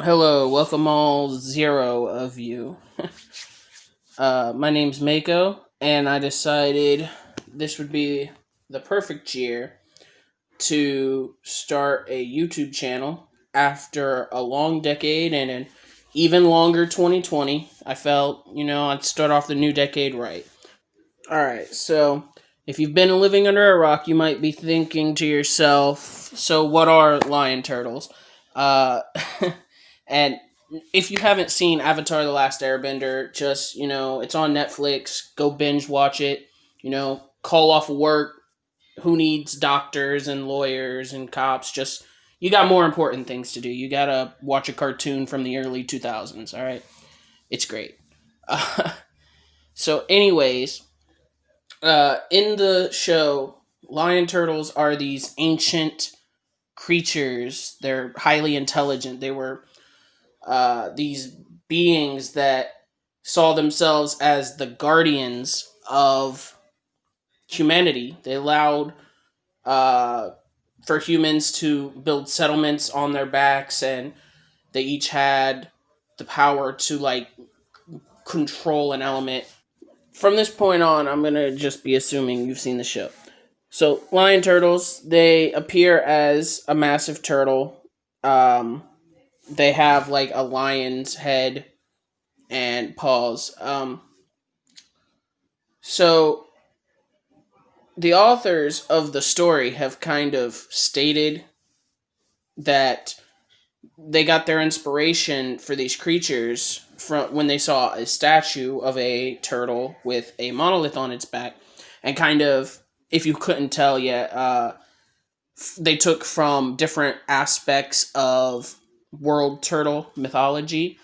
Hello, welcome all zero of you. My name's Mako, and I decided this would be the perfect year to start a YouTube channel after a long decade and an even longer 2020. I felt, I'd start off the new decade right. Alright, so if you've been living under a rock, you might be thinking to yourself, so what are lion turtles? Uh, and if you haven't seen Avatar The Last Airbender, just, it's on Netflix. Go binge watch it. Call off work. Who needs doctors and lawyers and cops? Just, you got more important things to do. You gotta watch a cartoon from the early 2000s, all right? It's great. Uh, anyways, in the show, lion turtles are these ancient creatures. They're highly intelligent. They were these beings that saw themselves as the guardians of humanity. They allowed uh, for humans to build settlements on their backs, and they each had the power to control an element. From this point on, I'm gonna just be assuming you've seen the show. So, lion turtles, they appear as a massive turtle. Um, they have like a lion's head and paws. So the authors of the story have kind of stated that they got their inspiration for these creatures from when they saw a statue of a turtle with a monolith on its back, and kind of, if you couldn't tell yet, they took from different aspects of world turtle mythology.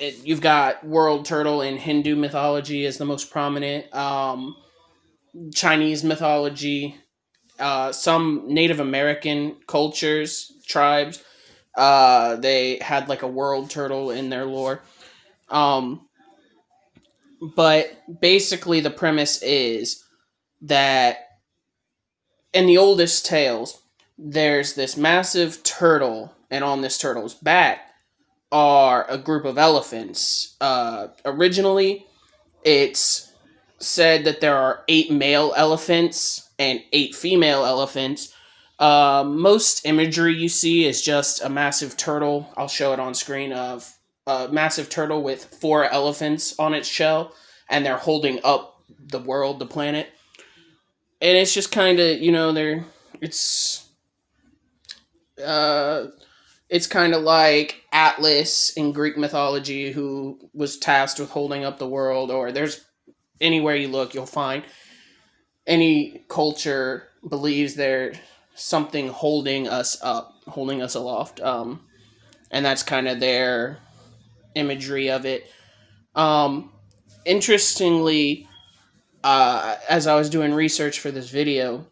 You've got world turtle in Hindu mythology as the most prominent. Chinese mythology, some Native American cultures, tribes, they had like a world turtle in their lore. Um, but basically, the premise is that in the oldest tales, there's this massive turtle, and on this turtle's back are a group of elephants. Originally, it's said that there are 8 male elephants and 8 female elephants. Most imagery you see is just a massive turtle. I'll show it on screen of a massive turtle with 4 elephants on its shell, and they're holding up the world, the planet. And it's just kind of, it's uh, it's kind of like Atlas in Greek mythology, who was tasked with holding up the world. Or there's anywhere you look, you'll find any culture believes there's something holding us up, holding us aloft. And that's kind of their imagery of it. Um, Interestingly, as I was doing research for this video,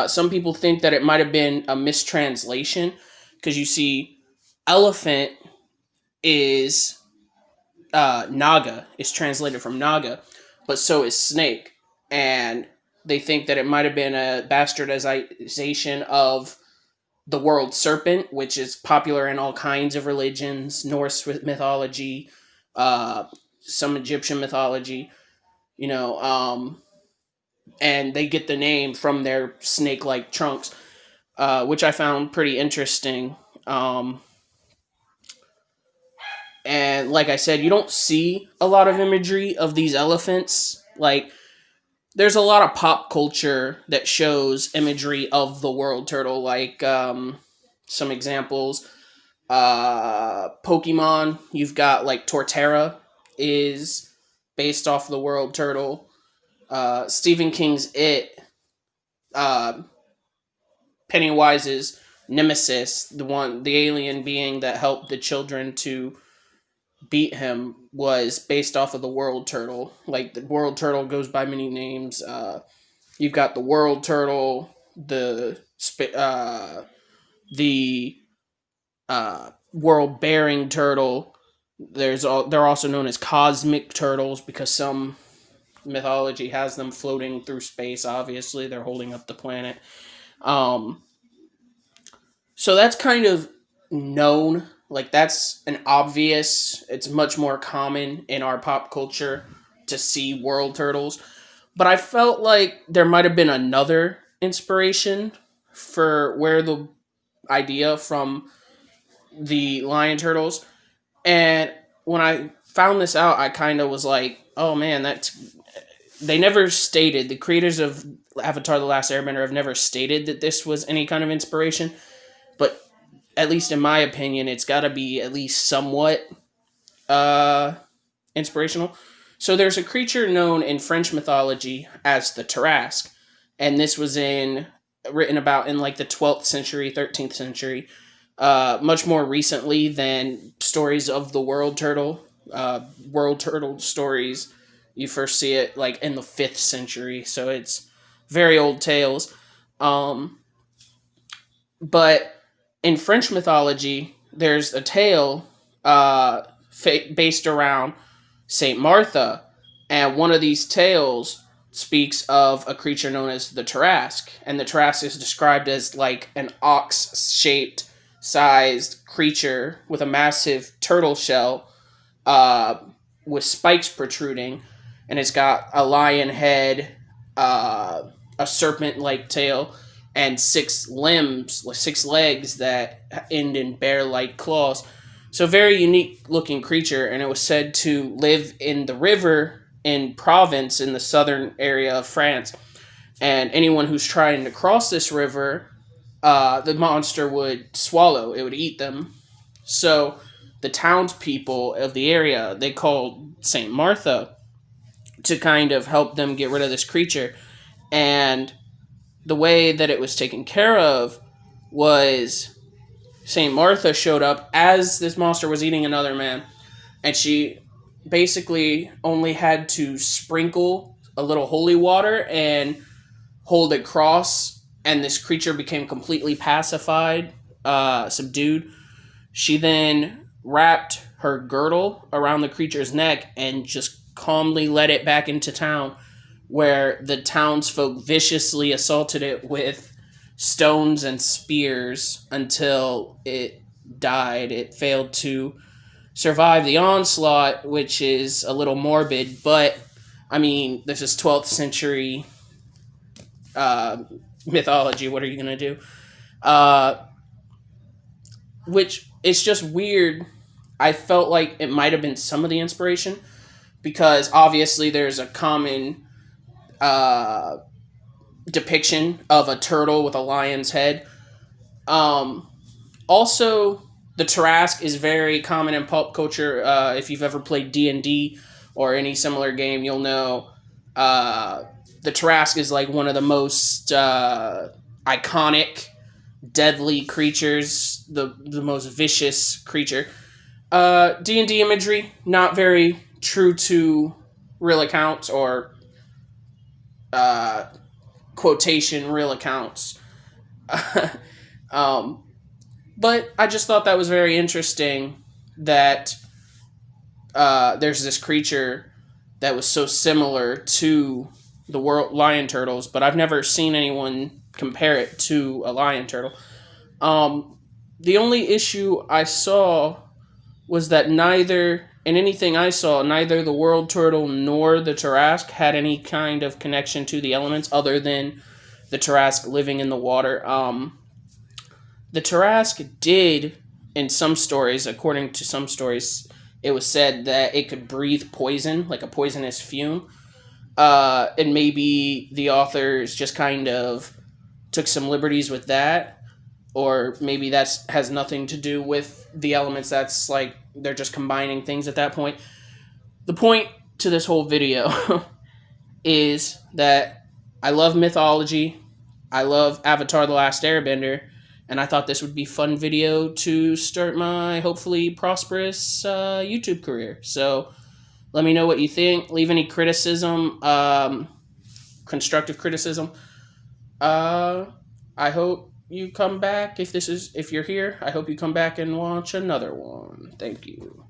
some people think that it might have been a mistranslation, because you see, elephant is Naga, is translated from Naga, but so is snake. And they think that it might have been a bastardization of the world serpent, which is popular in all kinds of religions, Norse mythology, uh, some Egyptian mythology, you know, and they get the name from their snake like trunks, which I found pretty interesting. And like I said, you don't see a lot of imagery of these elephants. Like, there's a lot of pop culture that shows imagery of the world turtle, like some examples. Pokemon, you've got like Torterra is based off the world turtle. Stephen King's It, uh, Pennywise's nemesis, the alien being that helped the children to beat him, was based off of the world turtle. Like, the world turtle goes by many names. You've got the world turtle, the world bearing turtle. They're also known as cosmic turtles, because some mythology has them floating through space. Obviously, they're holding up the planet. Um, so that's kind of known. Like, that's an obvious, it's much more common in our pop culture to see world turtles. But I felt like there might have been another inspiration for where the idea from the lion turtles. And when I found this out, I kind of was like, oh man, that's. They never stated, the creators of Avatar The Last Airbender have never stated that this was any kind of inspiration. But at least in my opinion, it's got to be at least somewhat uh, inspirational. So there's a creature known in French mythology as the Tarrasque, and this was written about in like the 12th century, 13th century, much more recently than stories of the world turtle. World turtle stories, you first see it like in the 5th century, so it's very old tales. Um, but in French mythology, there's a tale based around Saint Martha, and one of these tales speaks of a creature known as the Tarrasque, and the Tarrasque is described as like an ox-shaped sized creature with a massive turtle shell, uh, with spikes protruding, and it's got a lion head, a serpent-like tail, and 6 limbs, 6 legs that end in bear-like claws. So very unique looking creature, and it was said to live in the river in Provence in the southern area of France. And anyone who's trying to cross this river, the monster would swallow. It would eat them. So the townspeople of the area, they called Saint Martha to kind of help them get rid of this creature. And the way that it was taken care of was Saint Martha showed up as this monster was eating another man, and she basically only had to sprinkle a little holy water and hold a cross, and this creature became completely pacified, subdued. She then wrapped her girdle around the creature's neck and just calmly led it back into town, where the townsfolk viciously assaulted it with stones and spears until it died. It failed to survive the onslaught, which is a little morbid, but I mean, this is 12th century mythology. What are you going to do? Which it's just weird. I felt like it might have been some of the inspiration, because obviously there's a common depiction of a turtle with a lion's head. Also, the Tarrasque is very common in pop culture. If you've ever played D&D or any similar game, you'll know the Tarrasque is like one of the most iconic, deadly creatures, the most vicious creature. D&D imagery, not very true to real accounts, or quotation real accounts. But I just thought that was very interesting that there's this creature that was so similar to the world lion turtles, but I've never seen anyone compare it to a lion turtle. The only issue I saw was that neither the world turtle nor the Tarrasque had any kind of connection to the elements other than the Tarrasque living in the water. The Tarrasque did, in some stories, according to some stories, it was said that it could breathe poison, like a poisonous fume. And maybe the authors just kind of took some liberties with that. Or maybe that has nothing to do with the elements. That's like, they're just combining things at that point. The point to this whole video is that I love mythology. I love Avatar The Last Airbender. And I thought this would be a fun video to start my hopefully prosperous YouTube career. So let me know what you think. Leave any criticism, constructive criticism. I hope you come back if you're here. I hope you come back and watch another one. Thank you.